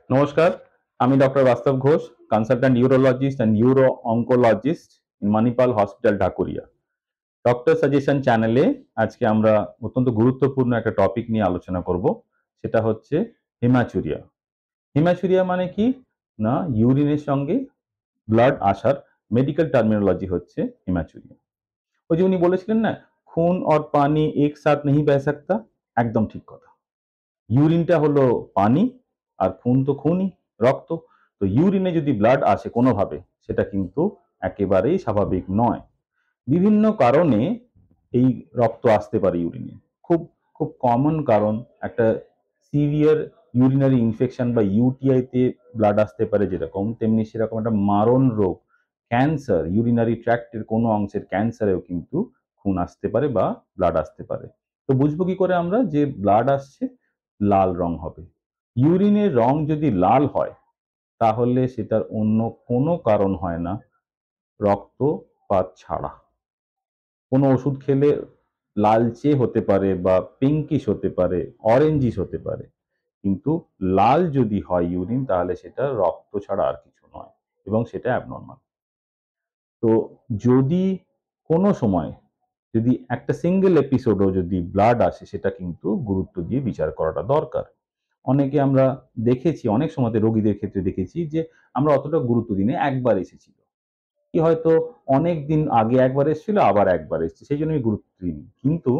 নমস্কার, আমি ডক্টর বাস্তব Ghosh, consultant urologist and euro oncologist in Manipal hospital, Dhakuria. Doctor suggestion চ্যানেলে আজকে আমরা অত্যন্ত গুরুত্বপূর্ণ একটা টপিক নিয়ে আলোচনা করব। সেটা হচ্ছে হেমাচুরিয়া। হেমাচুরিয়া মানে কি? না, ইউরিনের সঙ্গে ব্লাড আসার মেডিকেল টার্মিনোলজি হচ্ছে হেমাচুরিয়া। ওই যে উনি বলেছিলেন না, খুন আর পানি এক সাথ नहीं बह सकता, একদম ঠিক কথা। ইউরিনটা হলো পানি, আর খুন তো খুনই, রক্ত। তো ইউরিনে যদি ব্লাড আসে কোনোভাবে, সেটা কিন্তু একেবারেই স্বাভাবিক নয়। বিভিন্ন কারণে এই রক্ত আসতে পারে ইউরিনে। খুব খুব কমন কারণ একটা সিভিয়ার ইউরিনারি ইনফেকশন বা ইউটিআই তে ব্লাড আসতে পারে যেরকম, তেমনি সেরকম একটা মারণ রোগ, ক্যান্সার, ইউরিনারি ট্র্যাক্টের কোনো অংশের ক্যান্সারেও কিন্তু খুন আসতে পারে বা ব্লাড আসতে পারে। তো বুঝবো কি করে আমরা যে ব্লাড আসছে? লাল রং হবে। ইউরিনের রং যদি লাল হয়, তাহলে সেটার অন্য কোনো কারণ হয় না রক্তপাত ছাড়া। কোনো ওষুধ খেলে লালচে হতে পারে বা পিঙ্কিশ হতে পারে, অরেঞ্জিশ হতে পারে, কিন্তু লাল যদি হয় ইউরিন, তাহলে সেটা রক্ত ছাড়া আর কিছু নয় এবং সেটা অ্যাবনর্মাল। তো যদি কোনো সময় যদি একটা সিঙ্গেল এপিসোডও যদি ব্লাড আসে, সেটা কিন্তু গুরুত্ব দিয়ে বিচার করাটা দরকার। অনেকে আমরা দেখেছি, অনেক সময়তে রোগীদের ক্ষেত্রে দেখেছি যে আমরা অতটা গুরুত্ব দিই না, একবার এসেছিল, কি হয়তো অনেক দিন আগে একবার এসেছিল, আবার একবার এসছে, সেই জন্য আমি গুরুত্ব দিইনি। কিন্তু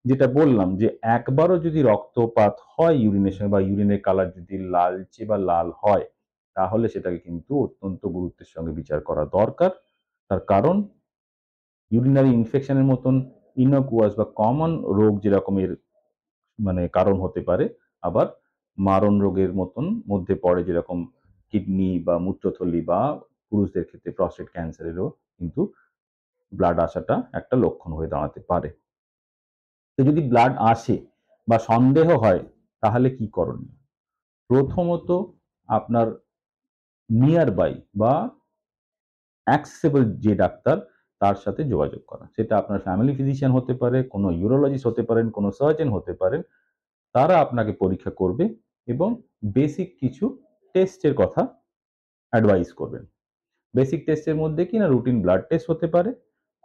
যেটা বললাম যে একবারও যদি রক্তপাত হয় ইউরিনের সঙ্গে বা ইউরিনের কালার যদি লালচে বা লাল হয়, তাহলে সেটাকে কিন্তু অত্যন্ত গুরুত্বের সঙ্গে বিচার করা দরকার। তার কারণ ইউরিনারি ইনফেকশনের মতন ইনকুয়াস বা কমন রোগ যেরকমের মানে কারণ হতে পারে, আবার মারণ রোগের মতন মধ্যে পড়ে, যেরকম কিডনি বা মূত্রথলি বা পুরুষদের ক্ষেত্রে প্রস্টেট ক্যান্সারেরও কিন্তু ব্লাড আসাটা একটা লক্ষণ হয়ে দাঁড়াতে পারে। তো যদি ব্লাড আসে বা সন্দেহ হয়, তাহলে কি করণীয়? প্রথমত, আপনার নিয়ার বাই বা অ্যাক্সেসিবল যে ডাক্তার, তার সাথে যোগাযোগ করা। সেটা আপনার ফ্যামিলি ফিজিশিয়ান হতে পারে, কোনো ইউরোলজিস্ট হতে পারেন, কোনো সার্জন হতে পারেন। তারা আপনাকে পরীক্ষা করবে এবং বেসিক কিছু টেস্টের কথা অ্যাডভাইস করবেন। বেসিক টেস্টের মধ্যে কি না, রুটিন ব্লাড টেস্ট হতে পারে।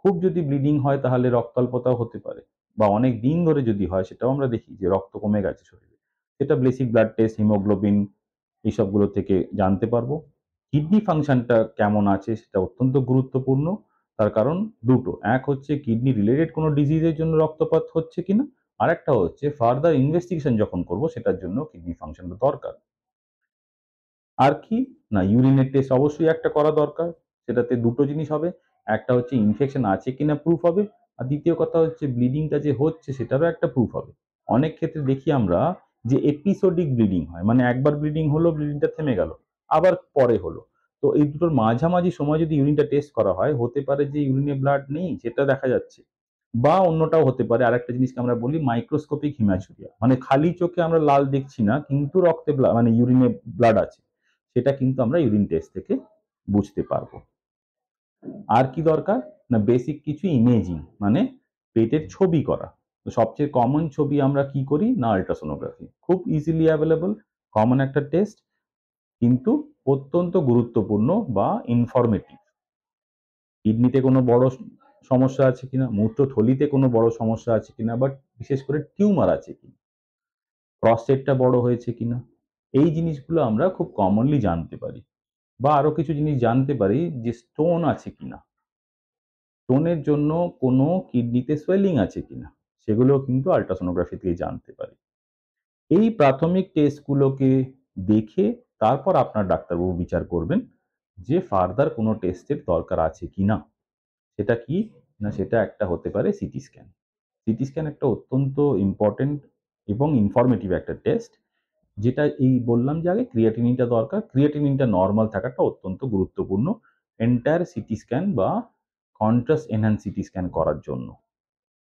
খুব যদি ব্লিডিং হয় তাহলে রক্তাল্পতাও হতে পারে, বা অনেক দিন ধরে যদি হয়, সেটাও আমরা দেখি যে রক্ত কমে গেছে শরীরে, সেটা বেসিক ব্লাড টেস্ট, হিমোগ্লোবিন, এইসবগুলো থেকে জানতে পারবো। কিডনি ফাংশনটা কেমন আছে সেটা অত্যন্ত গুরুত্বপূর্ণ। তার কারণ দুটো, এক হচ্ছে কিডনি রিলেটেড কোনো ডিজিজের জন্য রক্তপাত হচ্ছে কিনা, আর একটা হচ্ছে ফার্দার ইনভেস্টিগেশন যখন করব সেটার জন্য কিডনি ফাংশনটা দরকার। আর কি না, ইউরিনের টেস্ট অবশ্যই একটা করা দরকার। সেটাতে দুটো জিনিস হবে, একটা হচ্ছে ইনফেকশন আছে কিনা প্রুফ হবে, আর দ্বিতীয় কথা হচ্ছে ব্লিডিংটা যে হচ্ছে সেটারও একটা প্রুফ হবে। অনেক ক্ষেত্রে দেখি আমরা যে এপিসোডিক ব্লিডিং হয়, মানে একবার ব্লিডিং হলো, ব্লিডিংটা থেমে গেল, আবার পরে হলো। তো এই দুটোর মাঝামাঝি সময় যদি ইউরিনটা টেস্ট করা হয়, হতে পারে যে ইউরিনে ব্লাড নেই সেটা দেখা যাচ্ছে, বা অন্যটাও হতে পারে। আরেকটা জিনিসকে আমরা বলি মাইক্রোস্কোপিক হিমাচুরিয়া, মানে খালি চোখে আমরা লাল দেখছি না, কিন্তু রক্তে মানে ইউরিনে ব্লাড আছে, সেটা কিন্তু আমরা ইউরিন টেস্ট থেকে বুঝতে পারবো। আর কি দরকার? না, বেসিক কিছু ইমেজিং, মানে পেটের ছবি করা। তো সবচেয়ে কমন ছবি আমরা কি করি না, আল্ট্রাসোনোগ্রাফি। খুব ইজিলি অ্যাভেলেবল, কমন একটা টেস্ট, কিন্তু অত্যন্ত গুরুত্বপূর্ণ বা ইনফরমেটিভ। কিডনিতে কোনো বড় সমস্যা আছে কিনা, মূত্রথলিতে কোনো বড় সমস্যা আছে কিনা, বাট বিশেষ করে টিউমার আছে কিনা, প্রস্টেটটা বড় হয়েছে কিনা, এই জিনিসগুলো আমরা খুব কমনলি জানতে পারি। বা আরো কিছু জিনিস জানতে পারি, যে স্টোন আছে কিনা, স্টোনের জন্য কোনো কিডনিতে সোয়েলিং আছে কিনা, সেগুলো কিন্তু আল্ট্রাসোনোগ্রাফি থেকে জানতে পারি। এই প্রাথমিক টেস্টগুলোকে দেখে তারপর আপনার ডাক্তারবাবু বিচার করবেন যে ফার্দার কোনো টেস্টের দরকার আছে কিনা। সেটা কি না, সেটা একটা হতে পারে সিটি স্ক্যান। সিটি স্ক্যান একটা অত্যন্ত ইম্পর্টেন্ট এবং ইনফরমেটিভ একটা টেস্ট, যেটা এই বললাম যে আগে ক্রিয়েটিনিনটা দরকার, ক্রিয়েটিনিনটা নর্মাল থাকাটা অত্যন্ত গুরুত্বপূর্ণ এন্টায়ার সিটি স্ক্যান বা কন্ট্রাস্ট এনহ্যান্স সিটি স্ক্যান করার জন্য।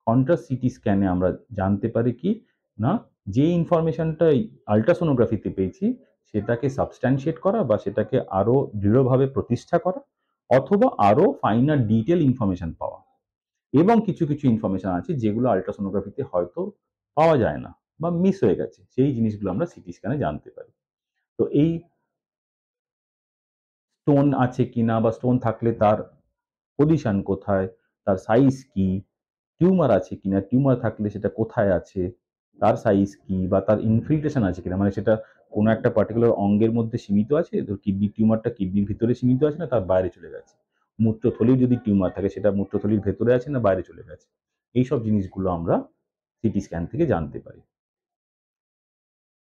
কন্ট্রাস্ট সিটি স্ক্যানে আমরা জানতে পারি কি না, যে ইনফরমেশনটা আল্ট্রাসোনোগ্রাফিতে পেয়েছি সেটাকে সাবস্ট্যান্সিয়েট করা বা সেটাকে আরো দৃঢ়ভাবে প্রতিষ্ঠা করা, অথবা আরো ফাইনাল ডিটেল ইনফরমেশন পাওয়া। এবং কিছু কিছু ইনফরমেশন আছে যেগুলো আল্ট্রাসোনোগ্রাফিতে হয়তো পাওয়া যায় না বা মিস হয়ে গেছে, সেই জিনিসগুলো আমরা সিটি স্ক্যানে জানতে পারি। তো এই স্টোন আছে কিনা বা স্টোন থাকলে তার পজিশন কোথায়, তার সাইজ কি, টিউমার আছে কিনা, টিউমার থাকলে সেটা কোথায় আছে, তার সাইজ কি বা তার ইনফিল্ট্রেশন আছে কিনা, মানে সেটা কোনো একটা পার্টিকুলার অঙ্গের মধ্যে সীমিত আছে, কিডনি টিউমারটা কিডনির ভিতরে সীমিত আছে না তার বাইরে চলে গেছে, মূত্রথলির যদি টিউমার থাকে সেটা মূত্রথলির ভেতরে আছে না বাইরে চলে গেছে, এইসব জিনিসগুলো আমরা সিটি স্ক্যান থেকে জানতে পারি।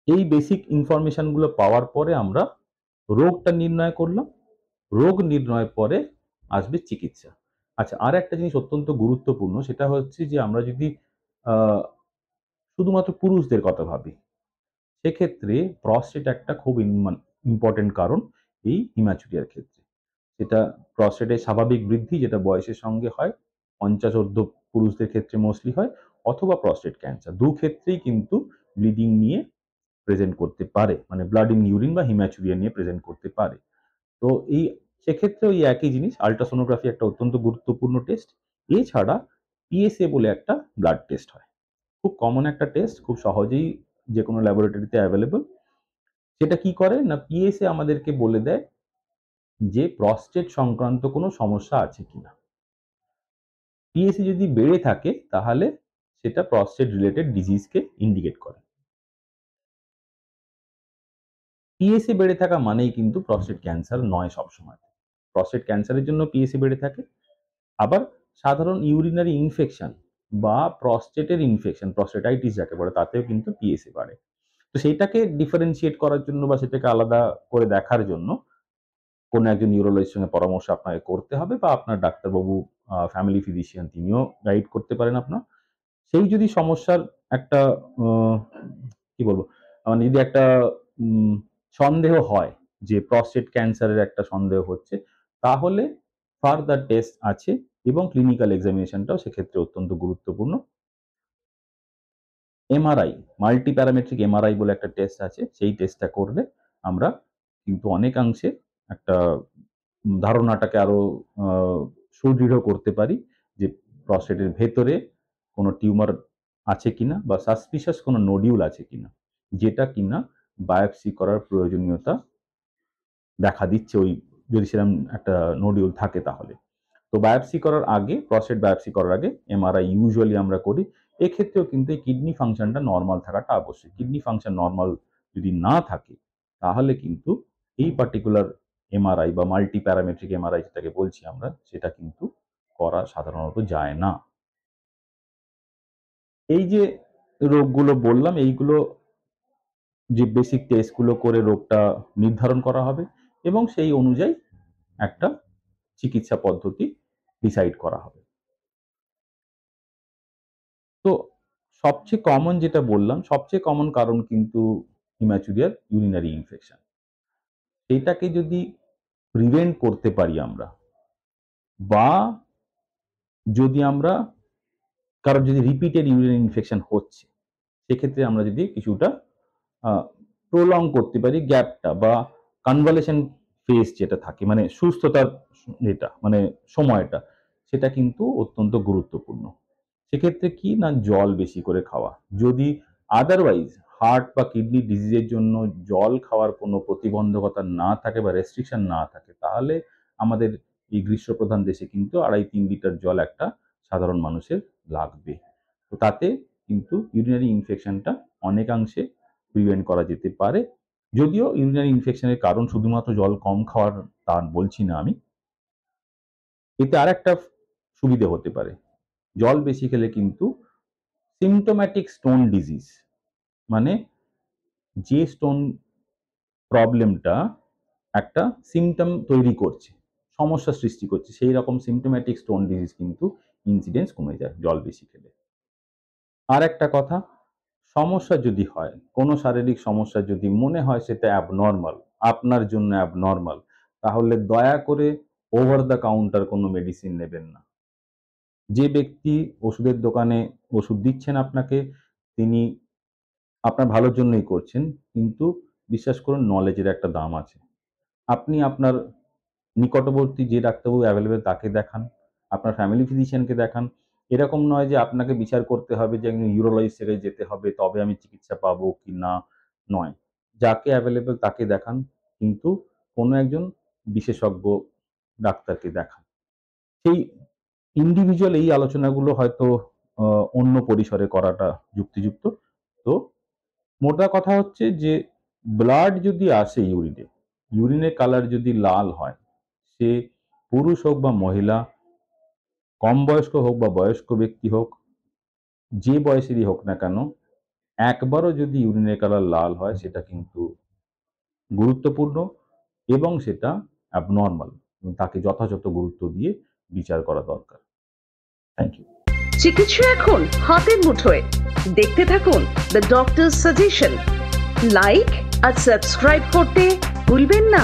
এই বেসিক ইনফরমেশনগুলো পাওয়ার পরে আমরা রোগটা নির্ণয় করলাম। রোগ নির্ণয়ের পরে আসবে চিকিৎসা। আচ্ছা, আর একটা জিনিস অত্যন্ত গুরুত্বপূর্ণ, সেটা হচ্ছে যে আমরা যদি শুধুমাত্র পুরুষদের কথা ভাবি, সেক্ষেত্রে প্রস্টেট একটা খুব ইম্পর্টেন্ট কারণ এই হিমাচুরিয়ার ক্ষেত্রে। সেটা প্রস্টেটের স্বাভাবিক বৃদ্ধি যেটা বয়সের সঙ্গে হয়, 50 ঊর্ধ্ব পুরুষদের ক্ষেত্রে মোস্টলি হয়, অথবা প্রস্টেট ক্যান্সার। ক্ষেত্রেই কিন্তু ব্লিডিং নিয়ে প্রেজেন্ট করতে পারে, মানে ব্লাড ইন ইউরিন বা হিমাচুরিয়া নিয়ে প্রেজেন্ট করতে পারে। তো এই সেক্ষেত্রে ওই একই জিনিস, আল্ট্রাসোনোগ্রাফি একটা অত্যন্ত গুরুত্বপূর্ণ টেস্ট। এছাড়া পিএসএ বলে একটা ব্লাড টেস্ট হয়, খুব কমন একটা টেস্ট, খুব সহজেই যে কোনো ল্যাবরেটরিতে অ্যাভেলেবল। সেটা কি করে না, পিএসএ আমাদেরকে বলে দেয় যে প্রস্টেট সংক্রান্ত কোনো সমস্যা আছে কিনা। পিএসএ যদি বেড়ে থাকে তাহলে সেটা প্রস্টেট রিলেটেড ডিজিজকে ইন্ডিকেট করে। পিএসএ বেড়ে থাকা মানেই কিন্তু প্রস্টেট ক্যান্সার নয় সবসময়। প্রস্টেট ক্যান্সারের জন্য পিএসএ বেড়ে থাকে, আবার সাধারণ ইউরিনারি ইনফেকশন বা প্রস্টেটের ইনফেকশন, প্রস্টেটাইটিস যাকে বলে, তাতেও কিন্তু পিএসএ বাড়ে। তো সেইটাকে ডিফারেন্সিয়েট করার জন্য বা সেটাকে আলাদা করে দেখার জন্য কোনো একজন নিউরোলজিস্টের সঙ্গে পরামর্শ আপনাকে করতে হবে, বা আপনার ডাক্তারবাবু, ফ্যামিলি ফিজিশিয়ান, তিনিও গাইড করতে পারেন আপনার। সেই যদি সমস্যার একটা কি বলবো, মানে যদি একটা উম সন্দেহ হয় যে প্রস্টেট ক্যান্সারের একটা সন্দেহ হচ্ছে, তাহলে ফার্দার টেস্ট আছে এবং ক্লিনিক্যাল এক্সামিনেশনটাও সেক্ষেত্রে অত্যন্ত গুরুত্বপূর্ণ। এমআরআই, মাল্টি প্যারামেট্রিক এমআরআই বলে একটা টেস্ট আছে। সেই টেস্টটা করলে আমরা কিন্তু অনেকাংশে একটা ধারণাটাকে আরো আ সুদৃঢ় করতে পারি যে প্রস্টেটের ভেতরে কোনো টিউমার আছে কিনা বা সাসপিশিয়াস কোনো নোডিউল আছে কিনা, যেটা কিনা বায়োপসি করার প্রয়োজনীয়তা দেখা দিচ্ছে, ওই যদি সেরকম একটা নোডিউল থাকে তাহলে। তো বায়োপসি করার আগে, প্রস্টেট বায়োপসি করার আগে এমআরআই ইউজুয়ালি আমরা করি। এক্ষেত্রেও কিন্তু এই কিডনি ফাংশনটা নরমাল থাকাটা আবশ্যক। কিডনি ফাংশন নরমাল যদি না থাকে, তাহলে কিন্তু এই পার্টিকুলার এমআরআই বা মাল্টি প্যারামেট্রিক এমআরআই যেটাকে বলছি আমরা, সেটা কিন্তু করা সাধারণত যায় না। এই যে রোগগুলো বললাম, এইগুলো যে বেসিক টেস্টগুলো করে রোগটা নির্ধারণ করা হবে এবং সেই অনুযায়ী একটা চিকিৎসা পদ্ধতি ডিসাইড করা হবে। তো সবচেয়ে কমন যেটা বললাম, সবচেয়ে কমন কারণ কিন্তু হিমাচুরিয়ার ইউরিনারি ইনফেকশন। এটাকে যদি প্রিভেন্ট করতে পারি আমরা, বা যদি আমরা, কারোর যদি রিপিটেড ইউরিনারি ইনফেকশন হচ্ছে, সেক্ষেত্রে আমরা যদি কিছুটা আ প্রলং করতে পারি গ্যাপটা, বা কনভালশেন্ট ফেজ যেটা থাকে, মানে সুস্থতার যেটা মানে সময়টা, সেটা কিন্তু অত্যন্ত গুরুত্বপূর্ণ। সেক্ষেত্রে কি না, জল বেশি করে খাওয়া। যদি আদারওয়াইজ হার্ট বা কিডনি ডিজিজের জন্য জল খাওয়ার কোনো প্রতিবন্ধকতা না থাকে বা রেস্ট্রিকশন না থাকে, তাহলে আমাদের এই গ্রীষ্মপ্রধান দেশে কিন্তু ২.৫-৩ লিটার জল একটা সাধারণ মানুষের লাগবে। তো তাতে কিন্তু ইউরিনারি ইনফেকশনটা অনেকাংশে প্রিভেন্ট করা যেতে পারে। যদিও ইউরিনারি ইনফেকশনের কারণ শুধুমাত্র জল কম খাওয়ার তা বলছি না আমি। এতে আরেকটা সুবিধে হতে পারে। জল বেশি খেলে কিন্তু সিম্পটোম্যাটিক স্টোন ডিজিজ, মানে যে স্টোন প্রবলেমটা একটা সিম্পটম তৈরি করছে, সমস্যা সৃষ্টি করছে, সেই রকম সিম্পটোম্যাটিক স্টোন ডিজিজ কিন্তু ইনসিডেন্স কমে যায় জল বেশি খেলে। আর একটা কথা, সমস্যা যদি হয়, কোনো শারীরিক সমস্যা যদি মনে হয় সেটা অ্যাবনরমাল, আপনার জন্য অ্যাবনরমাল, তাহলে দয়া করে ওভার দ্য কাউন্টার কোনো মেডিসিন নেবেন না। যে ব্যক্তি ওষুধের দোকানে ওষুধ দিচ্ছেন আপনাকে, তিনি আপনার ভালোর জন্যই করছেন। কিন্তু বিশ্বাস করুন, নলেজের একটা দাম আছে। আপনি আপনার নিকটবর্তী যে ডাক্তারবাবু অ্যাভেলেবল তাকে দেখান, আপনার ফ্যামিলি ফিজিশিয়ানকে দেখান। এরকম নয় যে আপনাকে বিচার করতে হবে যে একজন ইউরোলজিস্টের কাছে যেতে হবে তবে আমি চিকিৎসা পাবো কি না, নয়। যাকে অ্যাভেলেবল তাকে দেখান, কিন্তু কোনো একজন বিশেষজ্ঞ ডাক্তারকে দেখান। সেই ইন্ডিভিজুয়াল এই আলোচনাগুলো হয়তো অন্য পরিসরে করাটা যুক্তিযুক্ত। তো মোটা কথা হচ্ছে যে ব্লাড যদি আসে ইউরিনে, ইউরিনের কালার যদি লাল হয়, সে পুরুষ হোক বা মহিলা, কম বয়স্ক হোক বা বয়স্ক ব্যক্তি হোক, যে বয়সেরই হোক না কেন, একবারও যদি ইউরিনের কালার লাল হয় সেটা কিন্তু গুরুত্বপূর্ণ এবং সেটা অ্যাবনর্মাল, তাকে যথাযথ গুরুত্ব দিয়ে বিচার করা দরকার। Thank you. চিকিৎসা এখন হাতের মুঠোয়। দেখতে থাকুন দ্য ডক্টরস সাজেশন। লাইক আর সাবস্ক্রাইব করতে ভুলবেন না।